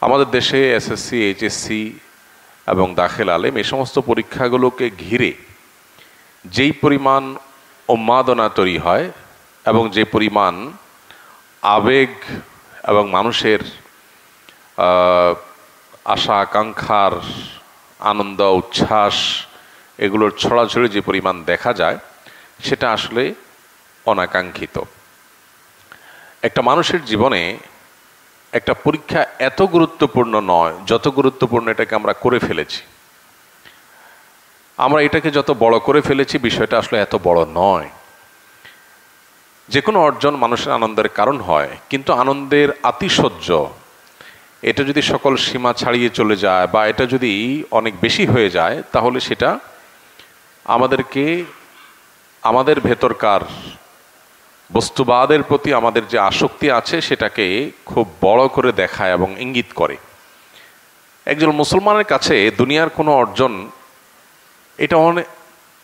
আমাদের দেশে SSC, HSC এবং দাখিল আলেম এই সমস্ত পরীক্ষাগুলোকে ঘিরে যেই পরিমাণ উন্মাদনা তৈরি হয় এবং যে পরিমাণ আবেগ এবং মানুষের আশা আকাঙ্ক্ষার আনন্দ উচ্ছ্বাস এগুলোর ছড়াছড়ি যে পরিমাণ দেখা যায় সেটা আসলে অনাকাঙ্ক্ষিত। একটা মানুষের জীবনে একটা পরীক্ষা এত গুরুত্বপূর্ণ নয় যত গুরুত্বপূর্ণ এটাকে আমরা করে ফেলেছি। আমরা এটাকে যত বড় করে ফেলেছি বিষয়টা আসলে এত বড় নয়। যে কোনো অর্জন মানুষের আনন্দের কারণ হয়, কিন্তু আনন্দের আতিশয্য এটা যদি সকল সীমা ছাড়িয়ে চলে যায় বা এটা যদি অনেক বেশি হয়ে যায় তাহলে সেটা আমাদেরকে আমাদের ভেতরকার বস্তুবাদের প্রতি আমাদের যে আসক্তি আছে সেটাকে খুব বড় করে দেখায় এবং ইঙ্গিত করে। একজন মুসলমানের কাছে দুনিয়ার কোনো অর্জন এটা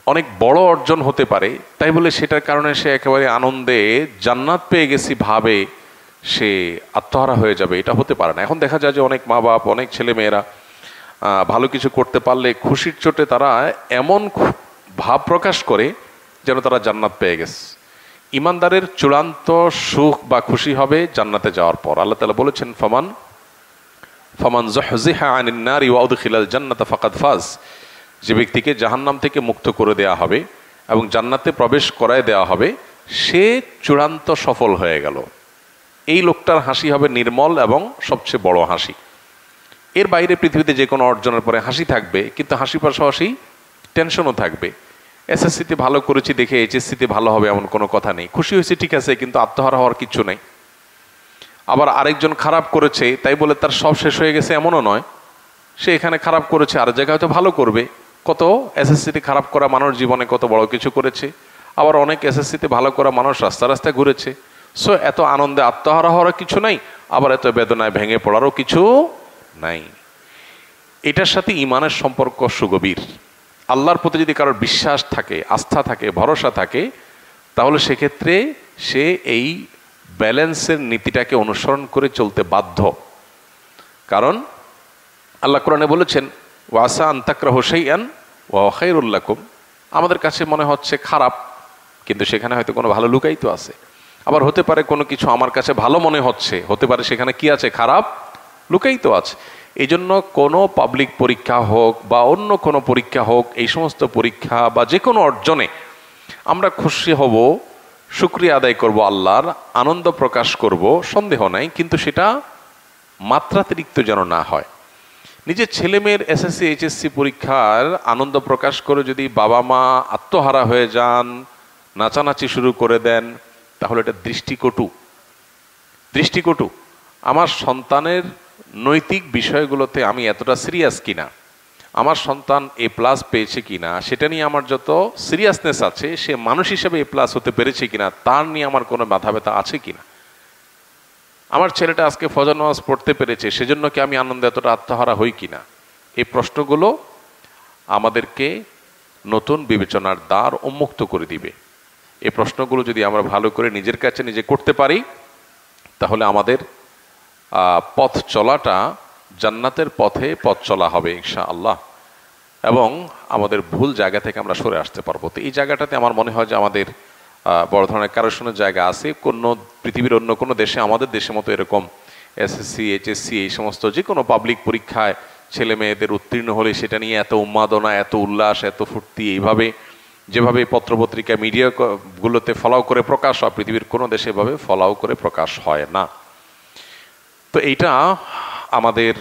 অনেক বড় অর্জন হতে পারে, তাই বলে সেটার কারণে সে একেবারে আনন্দে জান্নাত পেয়ে গেছি ভাবে সে আত্মহারা হয়ে যাবে, এটা হতে পারে না। এখন দেখা যায় যে অনেক মা বাপ, অনেক ছেলে মেয়েরা ভালো কিছু করতে পারলে খুশির চোটে তারা এমন ভাব প্রকাশ করে যেন তারা জান্নাত পেয়ে গেছে। ইমানদারের চূড়ান্ত সুখ বা খুশি হবে জান্নাতে যাওয়ার পর। আল্লাহ তাআলা বলেছেন, ফামান যুহজিহা আনিন নারি ওয়া উদখিলাল জান্নাতা ফাকাদ ফাজ। যে ব্যক্তিকে জাহান্নাম থেকে মুক্ত করে দেয়া হবে এবং জান্নাতে প্রবেশ করায় দেওয়া হবে সে চূড়ান্ত সফল হয়ে গেল। এই লোকটার হাসি হবে নির্মল এবং সবচেয়ে বড় হাসি। এর বাইরে পৃথিবীতে যে কোনো অর্জনের পরে হাসি থাকবে, কিন্তু হাসির পাশাপাশি টেনশনও থাকবে। এসএসসিতে ভালো করেছি দেখে এইচএসসিতে ভালো হবে এমন কোনো কথা নেই। খুশি হয়েছে ঠিক আছে, কিন্তু আত্মহারা হওয়ার কিছু নেই। আবার আরেকজন খারাপ করেছে তাই বলে তার সব শেষ হয়ে গেছে এমনও নয়। সে এখানে খারাপ করেছে, আর জায়গায় হয়তো ভালো করবে। কত এসএসসিতে খারাপ করা মানুষ জীবনে কত বড় কিছু করেছে। আবার অনেক এসএসসিতে ভালো করা মানুষ রাস্তা রাস্তায় ঘুরেছে। সো এত আনন্দে আত্মহারা হওয়ার কিছু নাই, আবার এত বেদনায় ভেঙে পড়ারও কিছু নাই। এটার সাথে ইমানের সম্পর্ক সুগভীর। আল্লাহর প্রতি যদি কারোর বিশ্বাস থাকে, আস্থা থাকে, ভরসা থাকে, তাহলে সেক্ষেত্রে সে এই ব্যালেন্সের নীতিটাকে অনুসরণ করে চলতে বাধ্য। কারণ আল্লাহ কোরআনে বলেছেন, ওয়াসা আন তাকরাহু শাইআন ওয়া হুয়া খায়রুল লাকুম। আমাদের কাছে মনে হচ্ছে খারাপ, কিন্তু সেখানে হয়তো কোনো ভালো লুকায়িত আছে। আবার হতে পারে কোনো কিছু আমার কাছে ভালো মনে হচ্ছে, হতে পারে সেখানে কি আছে, খারাপ লুকায়িত আছে। এই জন্য কোনো পাবলিক পরীক্ষা হোক বা অন্য কোনো পরীক্ষা হোক, এই সমস্ত পরীক্ষা বা যে কোনো অর্জনে আমরা খুশি হব, শুকরিয়া আদায় করব, আল্লাহর আনন্দ প্রকাশ করব, সন্দেহ নাই, কিন্তু সেটা মাত্রাতিরিক্ত যেন না হয়। নিজের ছেলে মেয়ের এসএসসি এইচএসসি পরীক্ষার আনন্দ প্রকাশ করে যদি বাবা মা আত্মহারা হয়ে যান, নাচানাচি শুরু করে দেন, তাহলে এটা দৃষ্টিকটু। আমার সন্তানের নৈতিক বিষয়গুলোতে আমি এতটা সিরিয়াস কিনা, আমার সন্তান A+ পেয়েছে কিনা সেটা নিয়ে আমার যত সিরিয়াসনেস আছে, সে মানুষ হিসেবে A+ হতে পেরেছে কিনা তার নিয়ে আমার কোনো মাথা ব্যথা আছে কিনা, আমার ছেলেটা আজকে ফজর নামাজ পড়তে পেরেছে সেজন্য কি আমি আনন্দে এতটা আত্মহারা হই কিনা, এই প্রশ্নগুলো আমাদেরকে নতুন বিবেচনার দ্বার উন্মুক্ত করে দিবে। এই প্রশ্নগুলো যদি আমরা ভালো করে নিজের কাছে নিজে করতে পারি তাহলে আমাদের পথ চলাটা জান্নাতের পথে পথ চলা হবে ইনশাআল্লাহ, এবং আমাদের ভুল জায়গা থেকে আমরা সরে আসতে পারবো। তো এই জায়গাটাতে আমার মনে হয় যে আমাদের বড় ধরনের কারোশনের জায়গা আছে। কোনো পৃথিবীর অন্য কোনো দেশে আমাদের দেশের মতো এরকম এসএসসি এইচএসসি এই সমস্ত যে কোনো পাবলিক পরীক্ষায় ছেলে মেয়েদের উত্তীর্ণ হলে সেটা নিয়ে এত উন্মাদনা, এত উল্লাস, এত ফুর্তি, এইভাবে যেভাবে পত্রপত্রিকা মিডিয়াগুলোতে ফলাও করে প্রকাশ হয়, পৃথিবীর কোনো দেশে এভাবে ফলাও করে প্রকাশ হয় না। তো এইটা আমাদের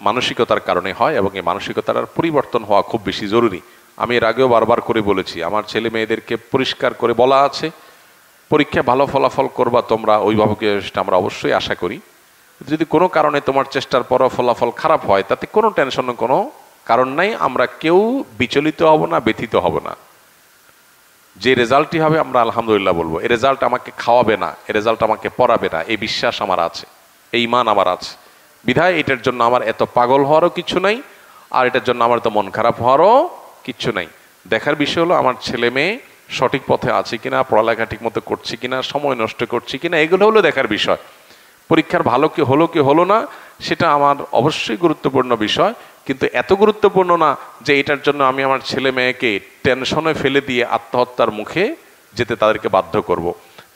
মানসিকতার কারণে হয়, এবং এই মানসিকতার পরিবর্তন হওয়া খুব বেশি জরুরি। আমি এর আগেও বারবার করে বলেছি, আমার ছেলে মেয়েদেরকে পরিষ্কার করে বলা আছে, পরীক্ষায় ভালো ফলাফল করবা তোমরা, অভিভাবকের সেটা আমরা অবশ্যই আশা করি। যদি কোনো কারণে তোমার চেষ্টার পরও ফলাফল খারাপ হয় তাতে কোনো টেনশনের কোনো কারণ নাই, আমরা কেউ বিচলিত হব না, ব্যথিত হব না। যে রেজাল্টই হবে আমরা আলহামদুলিল্লাহ বলবো। এই রেজাল্ট আমাকে খাওয়াবে না, এই রেজাল্ট আমাকে পড়াবে না, এই বিশ্বাস আমার আছে, এই ঈমান আমার আছে। বিধায় এটার জন্য আমার এত পাগল হওয়ারও কিছু নাই, আর এটার জন্য আমার এত মন খারাপ হওয়ারও কিচ্ছু নাই। দেখার বিষয় হলো আমার ছেলে মেয়ে সঠিক পথে আছে কিনা, পড়ালেখা ঠিক মতো করছে কিনা, সময় নষ্ট করছে কিনা, এগুলো হলো দেখার বিষয়। পরীক্ষার ভালো কি হলো না সেটা আমার অবশ্যই গুরুত্বপূর্ণ বিষয়, কিন্তু এত গুরুত্বপূর্ণ না যে এটার জন্য আমি আমার ছেলে মেয়েকে টেনশনে ফেলে দিয়ে আত্মহত্যার মুখে যেতে তাদেরকে বাধ্য করব।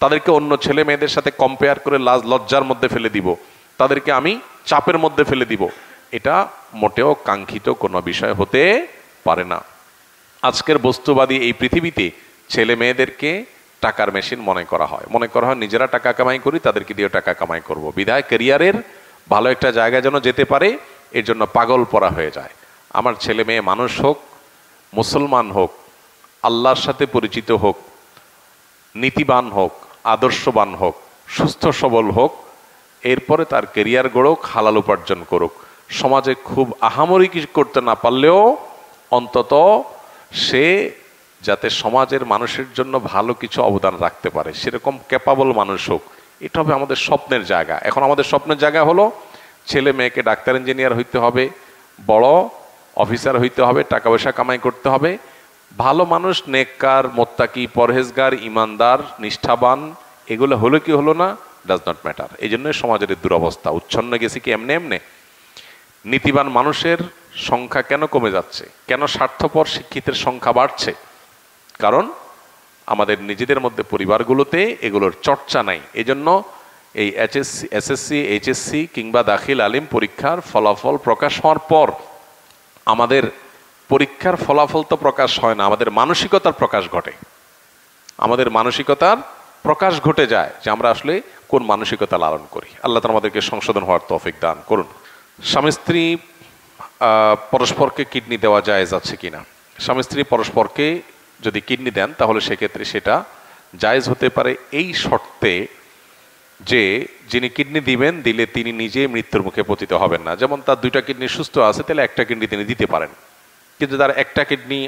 তাদেরকে অন্য ছেলে মেয়েদের সাথে কম্পেয়ার করে লজ্জার মধ্যে ফেলে দিব, তাদেরকে আমি চাপের মধ্যে ফেলে দিব। এটা মোটেও কাঙ্ক্ষিত কোনো বিষয় হতে পারে না। আজকের বস্তুবাদী এই পৃথিবীতে ছেলে মেয়েদেরকে টাকার মেশিন মনে করা হয় নিজেরা টাকা কামাই করি, তাদেরকে দিয়ে টাকা কামাই করব, বিধায় ক্যারিয়ারের ভালো একটা জায়গায় যেন যেতে পারে এর জন্য পাগল পড়া হয়ে যায়। আমার ছেলে মেয়ে মানুষ হোক, মুসলমান হোক, আল্লাহর সাথে পরিচিত হোক, নীতিবান হোক, আদর্শবান হোক, সুস্থ সবল হোক, এরপরে তার ক্যারিয়ার গড়ুক, হালাল উপার্জন করুক। সমাজে খুব আহামরি কিছু করতে না পারলেও অন্তত সে যাতে সমাজের মানুষের জন্য ভালো কিছু অবদান রাখতে পারে সেরকম ক্যাপাবল মানুষ হোক, এটা হবে আমাদের স্বপ্নের জায়গা। এখন আমাদের স্বপ্নের জায়গা হলো ছেলে মেয়েকে ডাক্তার ইঞ্জিনিয়ার হইতে হবে, বড় অফিসার হইতে হবে, টাকা পয়সা কামাই করতে হবে, ভালো মানুষ, নেককার, মোত্তাকি, পরহেজগার, ইমানদার, নিষ্ঠাবান, এগুলো হলো কি হলো না ডাজ নট ম্যাটার। এই জন্য সমাজের দুরবস্থা, উচ্ছন্ন গেছে কি এমনি এমনি। নীতিবান মানুষের সংখ্যা কেন কমে যাচ্ছে, কেন স্বার্থপর শিক্ষিতের সংখ্যা বাড়ছে? কারণ আমাদের নিজেদের মধ্যে পরিবারগুলোতে এগুলোর চর্চা নাই। এজন্য এই এসএসসি, এইচএসসি কিংবা দাখিল আলিম পরীক্ষার ফলাফল প্রকাশ হওয়ার পর আমাদের পরীক্ষার ফলাফল তো প্রকাশ হয় না, আমাদের মানসিকতার প্রকাশ ঘটে। আমাদের মানসিকতার প্রকাশ ঘটে যায় যে আমরা আসলে কোন মানসিকতা লালন করি। আল্লাহ তাআলা আমাদেরকে সংশোধন হওয়ার তৌফিক দান করুন। স্বামী স্ত্রী পরস্পরকে কিডনি দেওয়া জায়েজ আছে কিনা? স্বামী স্ত্রী পরস্পরকে যদি কিডনি দেন তাহলে সেক্ষেত্রে সেটা জায়েজ হতে পারে এই শর্তে যে যিনি কিডনি দিবেন, দিলে তিনি নিজে মৃত্যুর মুখে পতিত হবেন না। যেমন তার দুইটা কিডনি সুস্থ আছে, তাহলে একটা কিডনি তিনি দিতে পারেন, কিন্তু তার একটা কিডনি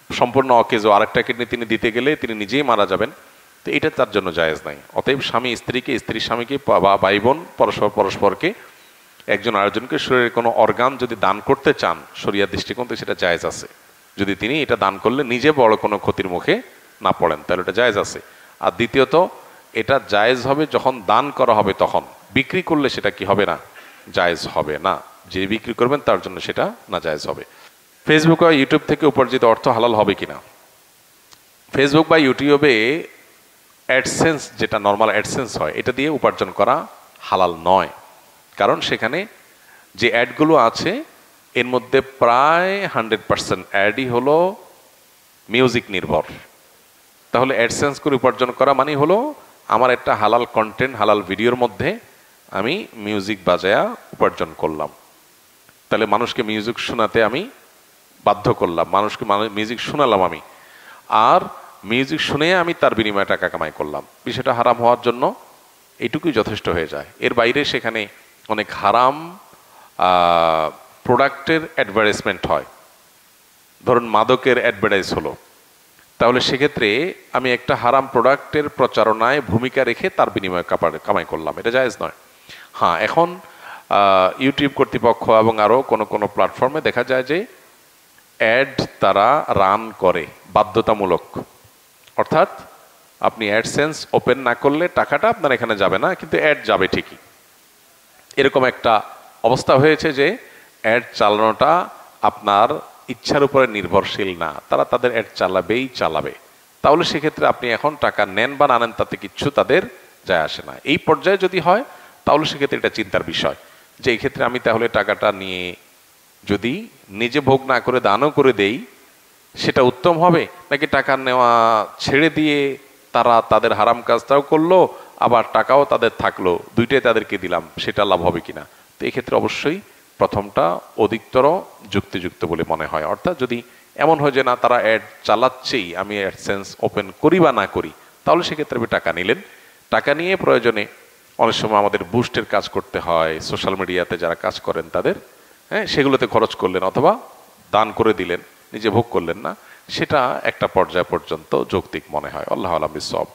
সম্পূর্ণ অকেজো, আরেকটা কিডনি তিনি দিতে গেলে তিনি নিজেই মারা যাবেন, তো এটা তার জন্য জায়েজ নাই। অতএব স্বামী স্ত্রীকে, স্ত্রী স্বামীকে বা ভাই বোন পরস্পরকে একজন আরেকজনকে শরীরের কোনো অর্গান যদি দান করতে চান শরিয়ার দৃষ্টিকোণ থেকে সেটা জায়েজ আছে। যদি তিনি এটা দান করলে নিজে বড় কোনো ক্ষতির মুখে না পড়েন তাহলে এটা জায়েজ আছে। আর দ্বিতীয়ত এটা জায়েজ হবে যখন দান করা হবে, তখন বিক্রি করলে সেটা কি হবে না, জায়েজ হবে না। যে বিক্রি করবেন তার জন্য সেটা না জায়েজ হবে। ফেসবুক বা ইউটিউব থেকে উপার্জিত অর্থ হালাল হবে কিনা? ফেসবুক বা ইউটিউবে অ্যাডসেন্স, যেটা নর্মাল অ্যাডসেন্স হয়, এটা দিয়ে উপার্জন করা হালাল নয়। কারণ সেখানে যে অ্যাডগুলো আছে এর মধ্যে প্রায় 100% অ্যাডই হলো মিউজিক নির্ভর। তাহলে অ্যাডসেন্স করে উপার্জন করা মানে হলো আমার একটা হালাল কন্টেন্ট, হালাল ভিডিওর মধ্যে আমি মিউজিক বাজায়া উপার্জন করলাম। তাহলে মানুষকে মিউজিক শোনাতে আমি বাধ্য করলাম, মানুষকে মিউজিক শোনালাম আমি, আর মিউজিক শুনে আমি তার বিনিময়ে টাকা কামাই করলাম। বিষয়টা হারাম হওয়ার জন্য এইটুকুই যথেষ্ট হয়ে যায়। এর বাইরে সেখানে অনেক হারাম প্রোডাক্টের অ্যাডভার্টাইজমেন্ট হয়। ধরুন মাদকের অ্যাডভার্টাইজ হলো, তাহলে সেক্ষেত্রে আমি একটা হারাম প্রোডাক্টের প্রচারণায় ভূমিকা রেখে তার বিনিময়ে কামাই করলাম, এটা জায়েজ নয়। হ্যাঁ, এখন ইউটিউব কর্তৃপক্ষ এবং আরও কোনো প্ল্যাটফর্মে দেখা যায় যে অ্যাড তারা রান করে বাধ্যতামূলক, অর্থাৎ আপনি অ্যাডসেন্স ওপেন না করলে টাকাটা আপনার এখানে যাবে না, কিন্তু অ্যাড যাবে ঠিকই। এরকম একটা অবস্থা হয়েছে যে অ্যাড চালানোটা আপনার ইচ্ছার উপরে নির্ভরশীল না, তারা তাদের অ্যাড চালাবে। তাহলে সেক্ষেত্রে আপনি এখন টাকা নেন বা না নেন তাতে কিচ্ছু তাদের যায় আসে না। এই পর্যায়ে যদি হয় তাহলে সেক্ষেত্রে এটা চিন্তার বিষয় যে এই ক্ষেত্রে আমি তাহলে টাকাটা নিয়ে যদি নিজে ভোগ না করে দানও করে দেই সেটা উত্তম হবে, নাকি টাকা নেওয়া ছেড়ে দিয়ে তারা তাদের হারাম কাজটাও করলো আবার টাকাও তাদের থাকলো, দুইটাই তাদেরকে দিলাম, সেটা লাভ হবে কিনা? তো এক্ষেত্রে অবশ্যই প্রথমটা অধিকতর যুক্তিযুক্ত বলে মনে হয়। অর্থাৎ যদি এমন হয় যে না তারা অ্যাড চালাচ্ছেই, আমি অ্যাডসেন্স ওপেন করি বা না করি, তাহলে সেক্ষেত্রে আপনি টাকা নিলেন। টাকা নিয়ে প্রয়োজনে অনেক সময় আমাদের বুস্টের কাজ করতে হয়, সোশ্যাল মিডিয়াতে যারা কাজ করেন তাদের, সেগুলোতে খরচ করলেন অথবা দান করে দিলেন, নিজে ভোগ করলেন না, সেটা একটা পর্যায় পর্যন্ত যৌক্তিক মনে হয়। আল্লাহ আলাম বিসওয়াব।